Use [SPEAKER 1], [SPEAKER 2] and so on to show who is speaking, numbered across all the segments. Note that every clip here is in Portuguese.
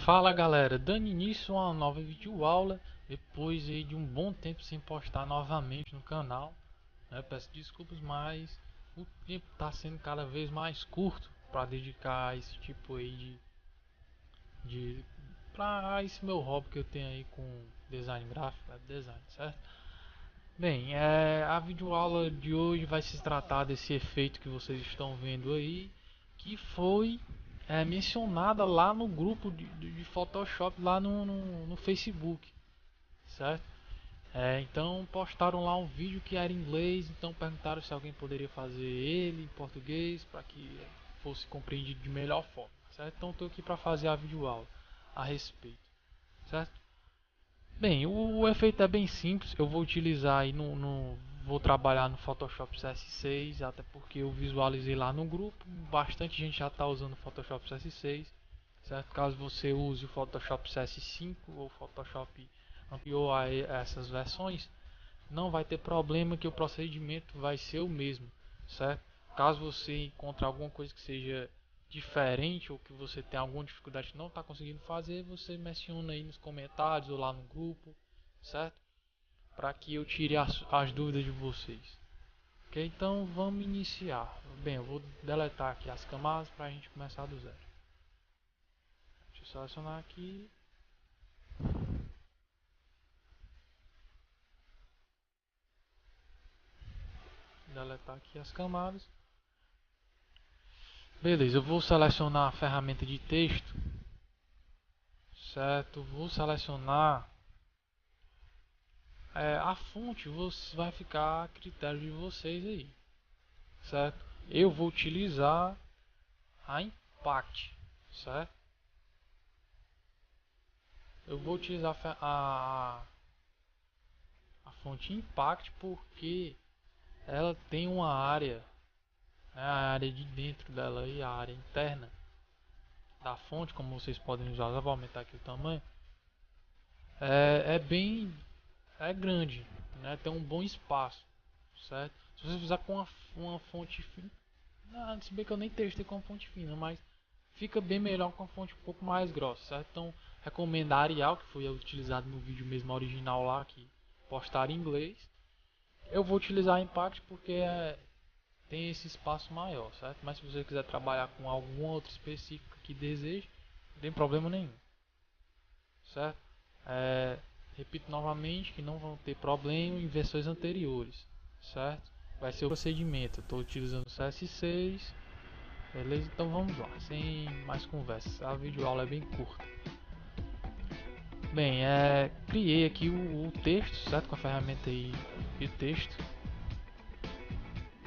[SPEAKER 1] Fala galera, dando início a uma nova videoaula depois aí de um bom tempo sem postar novamente no canal, né? Peço desculpas, mas o tempo está sendo cada vez mais curto para dedicar a esse tipo aí de para esse meu hobby que eu tenho aí com design gráfico, web design, certo? Bem, a videoaula de hoje vai se tratar desse efeito que vocês estão vendo aí, que foi mencionada lá no grupo de Photoshop lá no Facebook, certo? Então postaram lá um vídeo que era em inglês, então perguntaram se alguém poderia fazer ele em português para que fosse compreendido de melhor forma, certo? Então estou aqui para fazer a videoaula a respeito, certo? Bem, o efeito é bem simples. Eu vou utilizar aí vou trabalhar no Photoshop CS6, até porque eu visualizei lá no grupo. Bastante gente já está usando o Photoshop CS6, certo? Caso você use o Photoshop CS5 ou Photoshop anterior a essas versões, não vai ter problema que o procedimento vai ser o mesmo, certo? Caso você encontre alguma coisa que seja diferente ou que você tenha alguma dificuldade que não está conseguindo fazer, você menciona aí nos comentários ou lá no grupo, certo? Para que eu tire as dúvidas de vocês. Ok, então vamos iniciar. Bem, eu vou deletar aqui as camadas para a gente começar do zero. Deixa eu selecionar aqui. Deletar aqui as camadas. Beleza, eu vou selecionar a ferramenta de texto, certo? Vou selecionar a fonte, vai ficar a critério de vocês aí, certo? Eu vou utilizar a Impact, certo? Eu vou utilizar a fonte Impact porque ela tem uma área, né, a área de dentro dela e a área interna da fonte, como vocês podem usar. Eu vou aumentar aqui o tamanho. É bem grande, né? Tem um bom espaço, certo? Se você fizer com uma fonte fina, se bem que eu nem testei com fonte fina, mas fica bem melhor com a fonte um pouco mais grossa, certo? Então recomendo a Arial, que foi utilizado no vídeo mesmo original lá, que postaram em inglês. Eu vou utilizar a Impact porque tem esse espaço maior, certo? Mas se você quiser trabalhar com alguma outra específica que deseje, não tem problema nenhum, certo? É, repito novamente que não vão ter problema em versões anteriores, certo? Vai ser o procedimento. Estou utilizando o CS6, beleza? Então vamos lá, sem mais conversas. A videoaula é bem curta. Bem, criei aqui o texto, certo? Com a ferramenta aí de texto.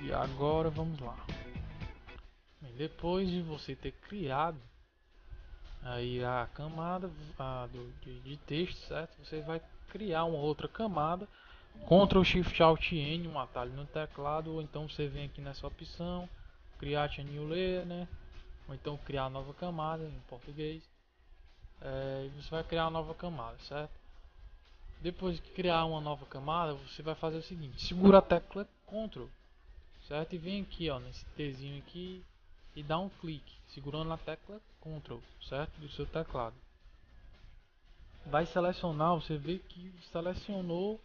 [SPEAKER 1] E agora vamos lá. Bem, depois de você ter criado aí a camada de texto, certo? Você vai criar uma outra camada. Ctrl Shift Alt N, um atalho no teclado, ou então você vem aqui nessa opção, Create a New Layer, né? Ou então criar nova camada em português. E você vai criar uma nova camada, certo? Depois de criar uma nova camada, você vai fazer o seguinte: segura a tecla Ctrl, certo? E vem aqui, ó, nesse Tzinho aqui e dá um clique, segurando na tecla Ctrl, certo? Do seu teclado. Vai selecionar, você vê que selecionou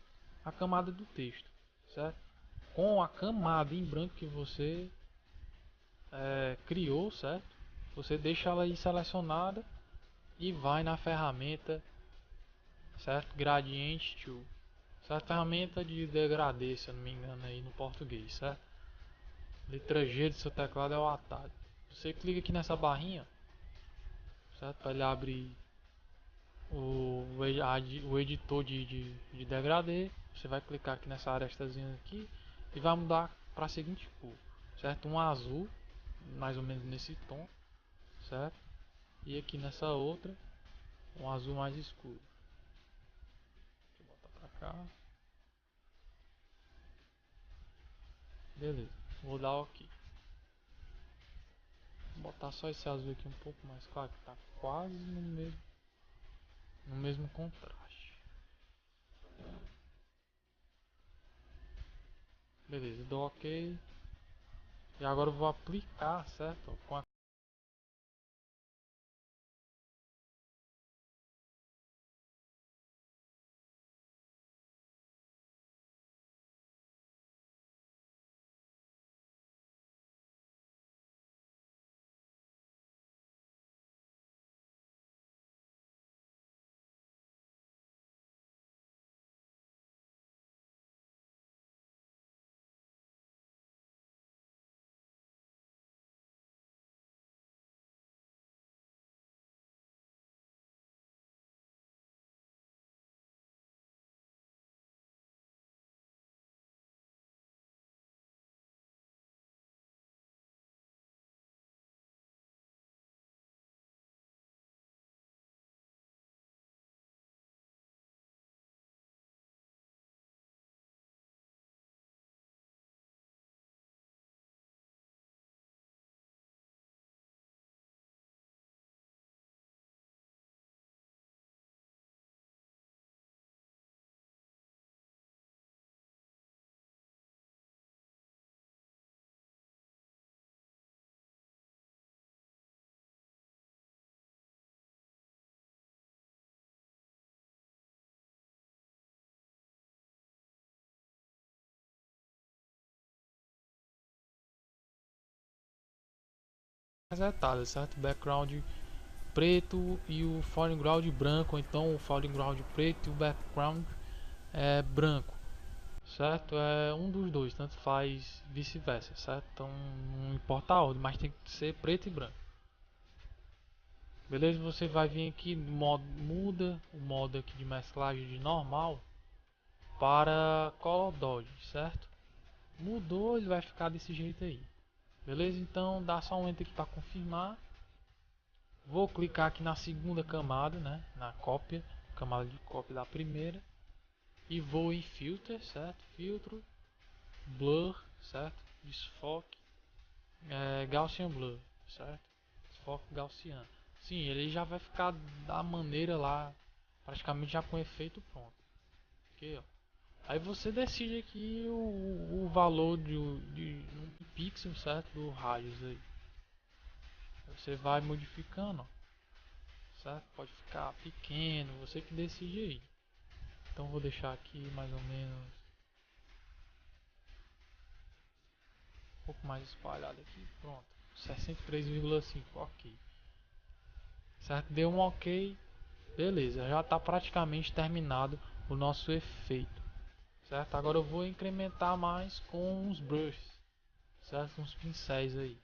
[SPEAKER 1] a camada do texto, certo? Com a camada em branco que você criou, certo? Você deixa ela aí selecionada e vai na ferramenta, certo? Gradient Tool, certo? Ferramenta de degradê, se eu não me engano aí no português, certo? Letra G do seu teclado é o atalho. Você clica aqui nessa barrinha, certo? Para ele abrir o editor de degradê. Você vai clicar aqui nessa arestazinha aqui e vai mudar para a seguinte cor, certo? Um azul, mais ou menos nesse tom, certo? E aqui nessa outra, um azul mais escuro. Deixa eu botar pra cá. Beleza, vou dar OK. Vou botar só esse azul aqui um pouco mais claro, que tá quase no mesmo contraste. Beleza, dou OK. E agora eu vou aplicar, certo? Com a resetada, certo? Background preto e o foreground branco, ou então o foreground preto e o background é branco, certo? É um dos dois, tanto faz vice-versa, certo? Então não importa a ordem, mas tem que ser preto e branco. Beleza? Você vai vir aqui no modo, muda o modo aqui de mesclagem de normal para Color Dodge, certo? Mudou, ele vai ficar desse jeito aí. Beleza? Então dá só um enter aqui para confirmar. Vou clicar aqui na segunda camada, né? Na cópia, camada de cópia da primeira. E vou em Filter, certo? Filtro, Blur, certo? Desfoque, Gaussian Blur, certo? Desfoque Gaussiano. Sim, ele já vai ficar da maneira lá, praticamente já com efeito pronto. Ok, ó. Aí você decide aqui o valor de um pixel, certo? Do radius aí. Você vai modificando, ó, certo? Pode ficar pequeno, você que decide aí. Então vou deixar aqui mais ou menos um pouco mais espalhado aqui, pronto. 63,5, ok. Certo? Deu um ok, beleza. Já está praticamente terminado o nosso efeito. Certo? Agora eu vou incrementar mais com uns brushes, certo? Uns pincéis aí.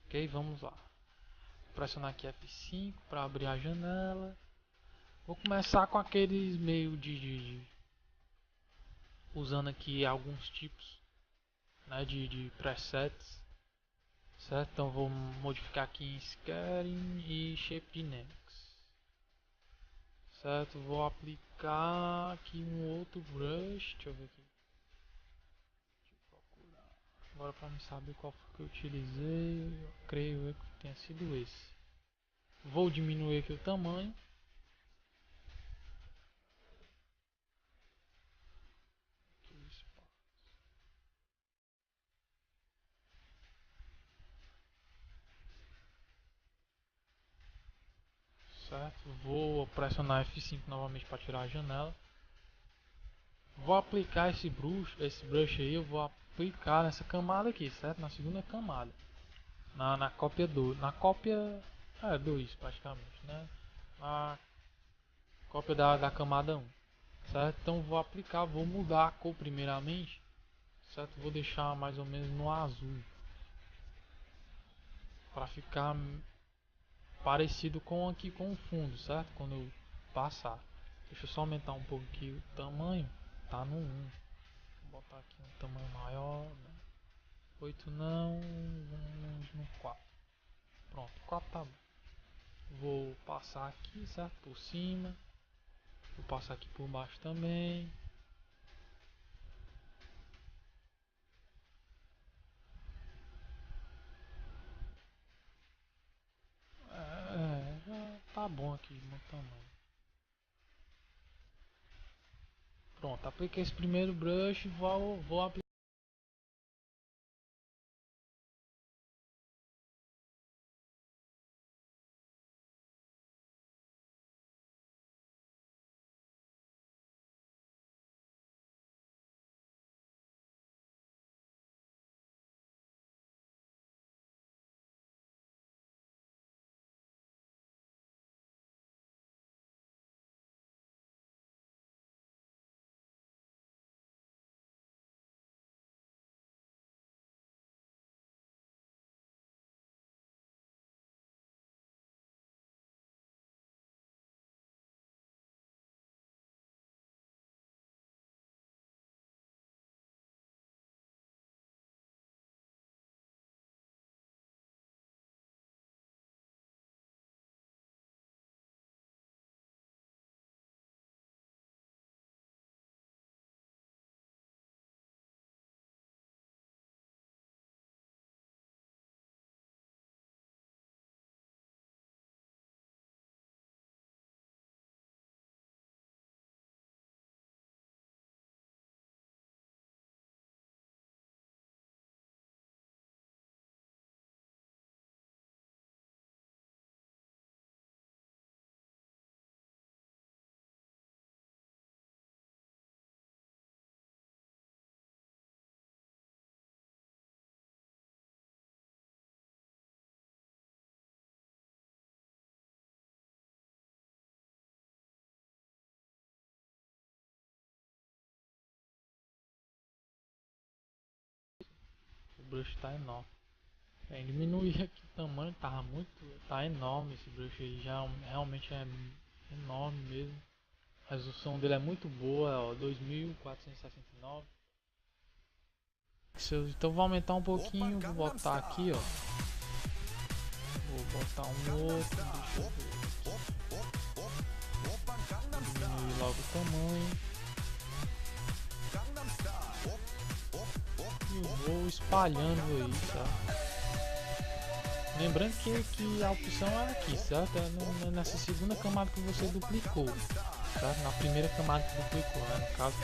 [SPEAKER 1] Ok, vamos lá. Vou pressionar aqui F5 para abrir a janela. Vou começar com aqueles meio usando aqui alguns tipos, né, de presets, certo? Então vou modificar aqui em Scaling e Shape Dynamics, certo? Vou aplicar aqui um outro brush, deixa eu ver aqui, agora para não saber qual foi que eu utilizei, eu creio que tenha sido esse. Vou diminuir aqui o tamanho. Certo? Vou pressionar F5 novamente para tirar a janela. Vou aplicar esse brush aí, eu vou aplicar nessa camada aqui, certo? Na segunda camada. Na cópia 2. Na cópia 2 praticamente, né? Na cópia da camada 1. Certo? Então vou aplicar, vou mudar a cor primeiramente. Certo? Vou deixar mais ou menos no azul. Para ficar parecido com aqui com o fundo, certo? Quando eu passar. Deixa eu só aumentar um pouco aqui o tamanho. Tá no 1. Vou botar aqui um tamanho maior. 8 não, vamos no 4. Pronto, 4 tá bom. Vou passar aqui, certo? Por cima. Vou passar aqui por baixo também. Já tá bom aqui no tamanho. Pronto, apliquei esse primeiro brush e vou aplicar. brush tá enorme. Bem, diminuir aqui o tamanho, tá enorme esse brush aí, realmente é enorme mesmo. A resolução dele é muito boa, ó, 2469 pixels. Então vou aumentar um pouquinho, vou botar aqui, ó. Vou botar um outro, deixa eu ver. Diminuir logo o tamanho. E vou espalhando aí, tá? Lembrando que a opção é aqui, certo? É nessa segunda camada que você duplicou, certo? Na primeira camada que duplicou, né, no caso.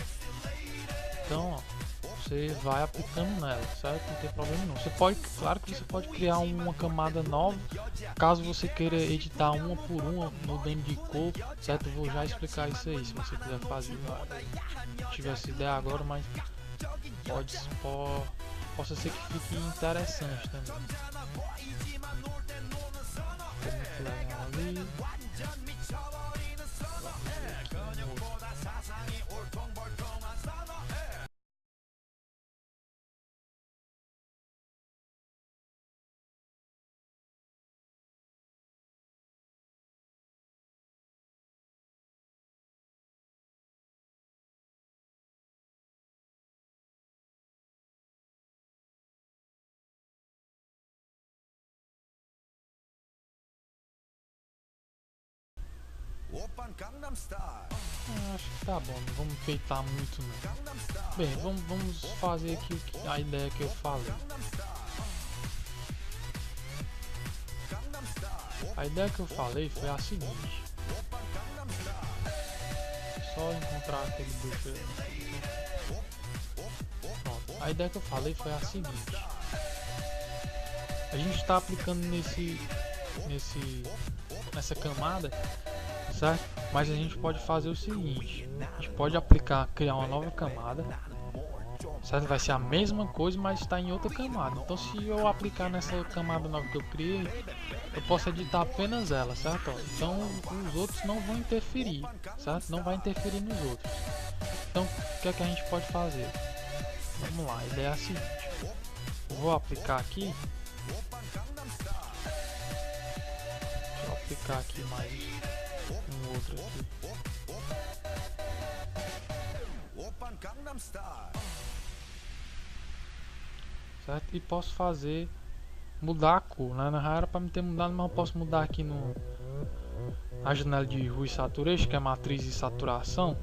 [SPEAKER 1] Então, ó, você vai aplicando nela, certo? Não tem problema não. Você pode, claro que você pode criar uma camada nova, caso você queira editar uma por uma, mudando de cor, certo? Eu vou já explicar isso aí, se você quiser fazer. Não tive essa ideia agora, mas possa ser que fique interessante também. Muito legal ali. Acho que tá bom, não vamos enfeitar muito não. Bem, vamos fazer aqui a ideia que eu falei. A ideia que eu falei foi a seguinte. Só encontrar aquele bruxo. Pronto. A ideia que eu falei foi a seguinte. A gente está aplicando nessa camada, certo? Mas a gente pode fazer o seguinte. A gente pode criar uma nova camada, certo? Vai ser a mesma coisa, mas está em outra camada. Então se eu aplicar nessa camada nova que eu criei, eu posso editar apenas ela, certo? Então os outros não vão interferir, certo? Não vai interferir nos outros. Então o que é que a gente pode fazer? Vamos lá, a ideia é a seguinte. Eu vou aplicar aqui. Deixa eu aplicar aqui mais um outro aqui. Certo? E posso mudar a cor, né? Na real era para me ter mudado, mas eu posso mudar aqui na janela de Hue Saturation, que é a matriz de saturação.